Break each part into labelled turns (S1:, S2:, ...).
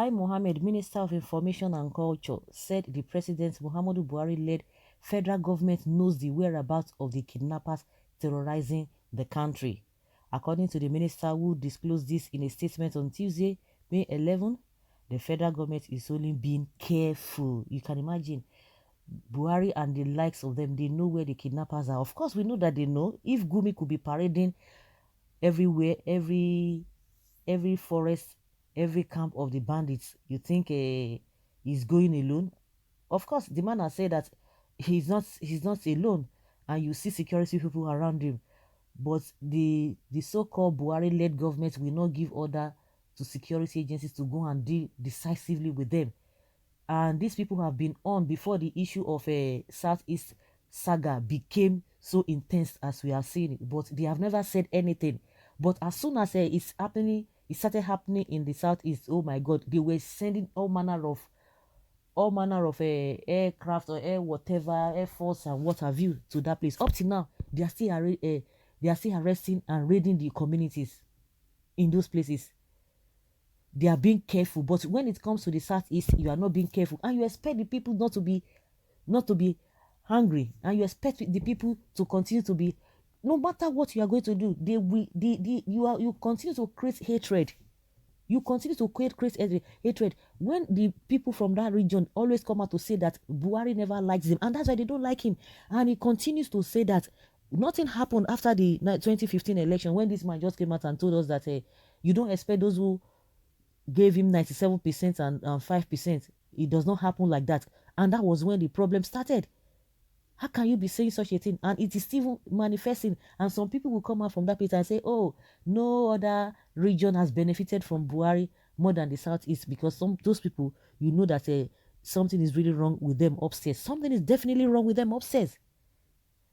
S1: Lai Mohammed, Minister of Information and Culture, said the President Muhammadu Buhari-led federal government knows the whereabouts of the kidnappers terrorizing the country. According to the minister, who disclosed this in a statement on Tuesday, May 11, the federal government is only being careful. You can imagine Buhari and the likes of them, they know where the kidnappers are. Of course, we know that they know. If Gumi could be parading everywhere, every forest, every camp of the bandits, you think he's going alone? Of course, the man has said that he's not alone, and you see security people around him. But the so-called Buhari-led government will not give order to security agencies to go and deal decisively with them. And these people have been on before the issue of a Southeast saga became so intense as we are seeing it. But they have never said anything. But as soon as it started happening in the Southeast, oh my God, they were sending all manner of aircraft or air whatever, air force and what have you to that place. Up till now, they are still arresting and raiding the communities in those places. They are being careful, but when it comes to the Southeast, you are not being careful, and you expect the people not to be hungry, and you expect the people to continue to be, no matter what you are going to do, you continue to create hatred. You continue to create hatred when the people from that region always come out to say that Buhari never likes him, and that's why they don't like him. And he continues to say that nothing happened after the 2015 election, when this man just came out and told us that you don't expect those who gave him 97% and 5%. It does not happen like that. And that was when the problem started. How can you be saying such a thing? And it is still manifesting. And some people will come out from that place and say, oh, no other region has benefited from Buhari more than the Southeast, because those people, you know that something is really wrong with them upstairs. Something is definitely wrong with them upstairs.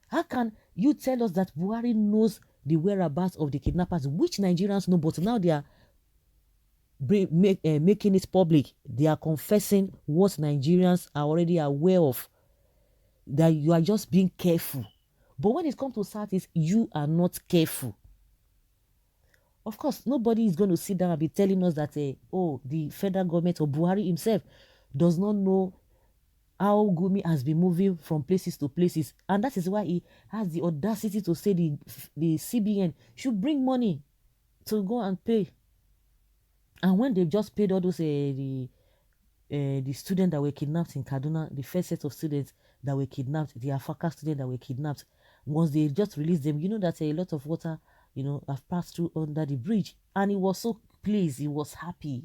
S1: How can you tell us that Buhari knows the whereabouts of the kidnappers, which Nigerians know, but now they are making it public? They are confessing what Nigerians are already aware of, that you are just being careful. But when it comes to Southeast, you are not careful. Of course, nobody is going to sit down and be telling us that the federal government or Buhari himself does not know how Gumi has been moving from places to places, and that is why he has the audacity to say the CBN should bring money to go and pay. And when they've just paid all those the students that were kidnapped in Kaduna, the first set of students that were kidnapped, the Afaka students that were kidnapped, once they just released them, you know that a lot of water, have passed through under the bridge. And he was so pleased, he was happy.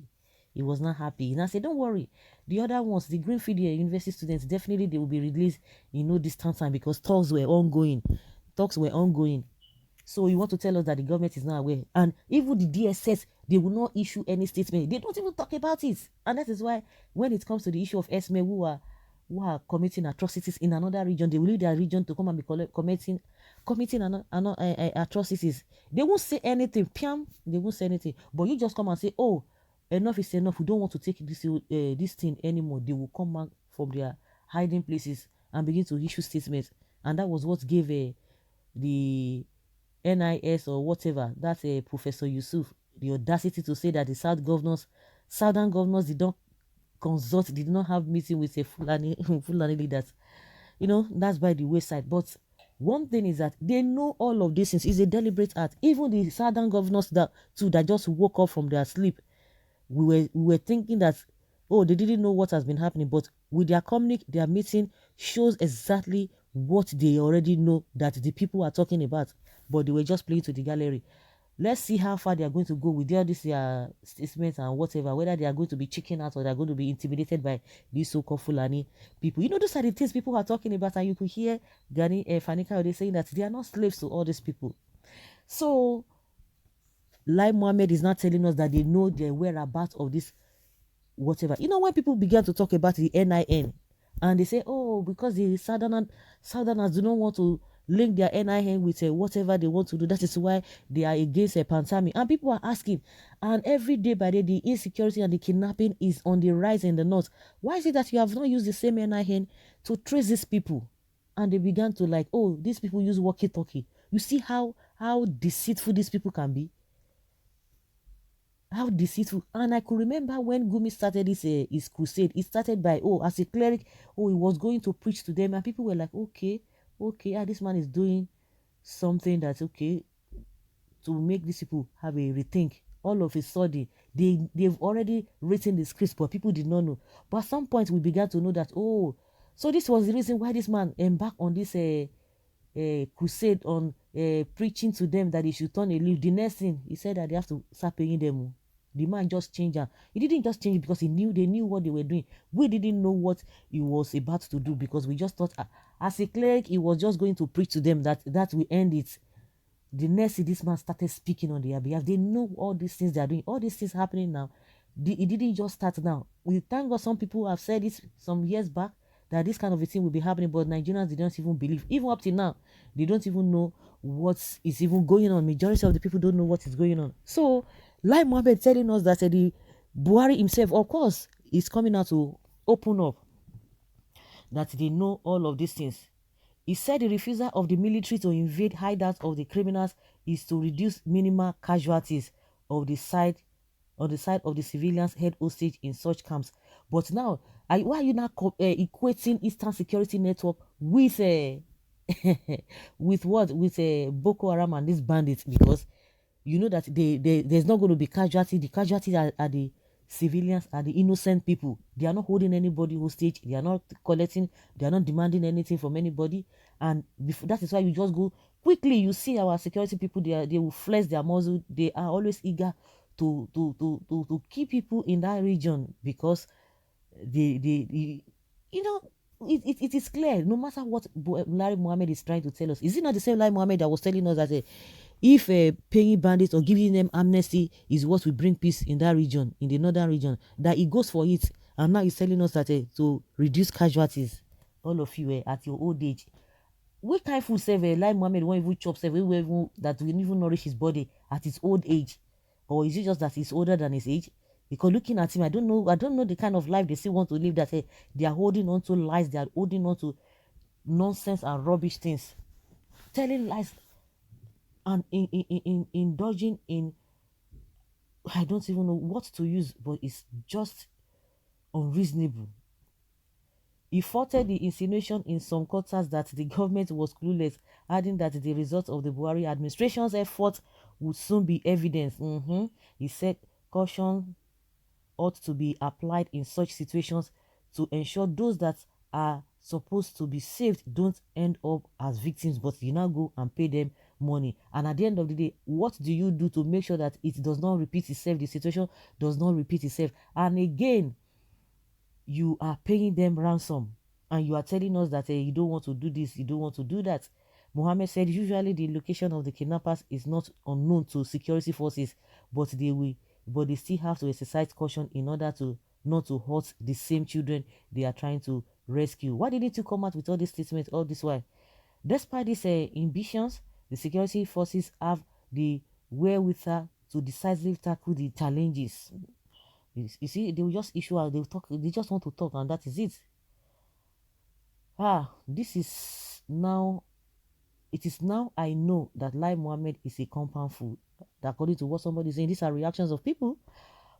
S1: He was not happy. And I said, don't worry. The other ones, the Greenfield University students, definitely they will be released in no distant time, because talks were ongoing. So you want to tell us that the government is not aware? And even the DSS, they will not issue any statement. They don't even talk about it. And that is why when it comes to the issue of ßÄND1ČŠ, who are committing atrocities in another region, they will leave their region to come and be committing atrocities. They won't say anything. They won't say anything. But you just come and say, oh, enough is enough. We don't want to take this thing anymore. They will come back from their hiding places and begin to issue statements. And that was what gave the NIS or whatever, that's Professor Yusuf, the audacity to say that the southern governors did not have meeting with a Fulani leaders. That's by the wayside. But one thing is that they know all of these things. It's a deliberate act. Even the southern governors that just woke up from their sleep, we were thinking that, oh, they didn't know what has been happening. But with their meeting shows exactly what they already know that the people are talking about. But they were just playing to the gallery. Let's see how far they are going to go with all these statements and whatever, whether they are going to be chicken out or they are going to be intimidated by these so-called Fulani people. Those are the things people are talking about, and you could hear Gani Fanika, they saying that they are not slaves to all these people. So, Lai Mohammed is not telling us that they know the whereabouts of this whatever. When people began to talk about the NIN, and they say, oh, because the Southerners do not want to link their NIN with whatever they want to do. That is why they are against Pantami. And people are asking, and every day by day, the insecurity and the kidnapping is on the rise in the north. Why is it that you have not used the same NIN to trace these people? And they began to oh, these people use walkie-talkie. You see how deceitful these people can be? How deceitful. And I could remember when Gumi started his crusade, it started by, as a cleric, he was going to preach to them, and people were like, okay, this man is doing something that's okay to make these people have a rethink. All of a sudden, they've already written the scripts, but people did not know. But at some point, we began to know that, so this was the reason why this man embarked on this crusade on preaching to them that they should turn a leaf. The next thing, he said that they have to start paying them. The man just changed. He didn't just change it because they knew what they were doing. We didn't know what he was about to do, because we just thought, as a cleric, he was just going to preach to them that we end it. The next thing, this man started speaking on their behalf. They know all these things they are doing, all these things happening now. It didn't just start now. We thank God some people have said it some years back that this kind of a thing will be happening, but Nigerians, they don't even believe. Even up to now, they don't even know what is even going on. Majority of the people don't know what is going on. So, like Mohammed telling us that the Buhari himself, of course, is coming out to open up that they know all of these things. He said the refusal of the military to invade hideouts of the criminals is to reduce minimal casualties of the side on the side of the civilians held hostage in such camps. But now, why are you now equating Eastern Security Network with with what? With Boko Haram and these bandits? Because you know that there's not going to be casualty. The casualties are the civilians, are the innocent people. They are not holding anybody hostage. They are not collecting. They are not demanding anything from anybody. And that is why you just go quickly. You see our security people. They will flex their muzzle. They are always eager to keep people in that region, because they you know, it is clear. No matter what Larry Mohammed is trying to tell us, is it not the same Larry Mohammed that was telling us that if paying bandits or giving them amnesty is what will bring peace in that region, in the northern region, that he goes for it, and now he's telling us that to reduce casualties, all of you at your old age. What kind of food save like Mohammed won't even chop save that will even nourish his body at his old age? Or is it just that he's older than his age? Because looking at him, I don't know the kind of life they still want to live, that they are holding on to lies, they are holding on to nonsense and rubbish things, telling lies, and indulging in, I don't even know what to use, but it's just unreasonable. He faulted the insinuation in some quarters that the government was clueless, adding that the result of the Buhari administration's efforts would soon be evidence. He said caution ought to be applied in such situations to ensure those that are supposed to be saved don't end up as victims, but you now go and pay them money. And at the end of the day, what do you do to make sure that it does not repeat itself, the situation does not repeat itself? And again, you are paying them ransom, and you are telling us that you don't want to do this, you don't want to do that. Mohammed said usually the location of the kidnappers is not unknown to security forces, but they still have to exercise caution in order to not to hurt the same children they are trying to rescue. Why didn't you come out with all these statements all this while? Despite these ambitions, the security forces have the wherewithal to decisively tackle the challenges. You see, they will just issue out, they will talk, they just want to talk, and that is it. This is now, it is now I know that Lai Mohammed is a compound fool. According to what somebody is saying, these are reactions of people,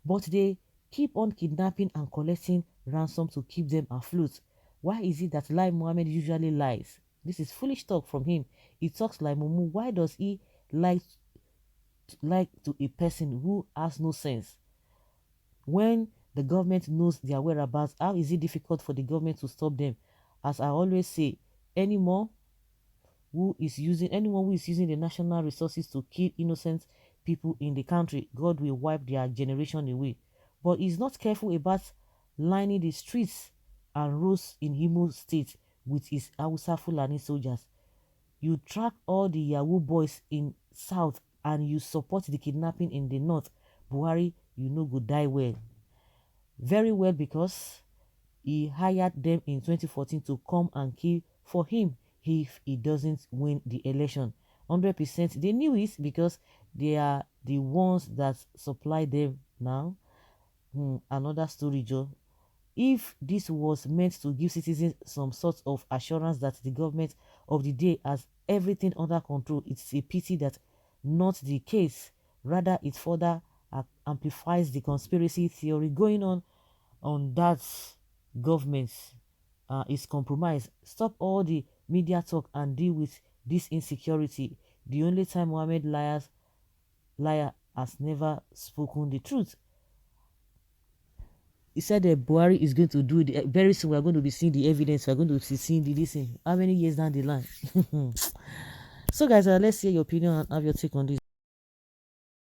S1: but they keep on kidnapping and collecting ransom to keep them afloat. Why is it that Lai Mohammed usually lies? This is foolish talk from him. He talks like Mumu. Why does he lie to a person who has no sense? When the government knows their whereabouts, how is it difficult for the government to stop them? As I always say, anyone who is using the national resources to kill innocent people in the country, God will wipe their generation away. But he's not careful about lining the streets and roads in Imo State with his Hausa Fulani soldiers. You track all the Yahoo boys in South and you support the kidnapping in the North. Buhari, you know, go die well. Very well, because he hired them in 2014 to come and kill for him if he doesn't win the election. 100%. They knew it because they are the ones that supply them now. Another story, Joe. If this was meant to give citizens some sort of assurance that the government of the day has everything under control, it's a pity that not the case. Rather, it further amplifies the conspiracy theory going on that government is compromised. Stop all the media talk and deal with this insecurity. The only time Mohammed liar has never spoken the truth. He said that Buhari is going to do it very soon. We are going to be seeing the evidence. We are going to be seeing the listen. How many years down the line? So, guys, let's hear your opinion and have your take on this.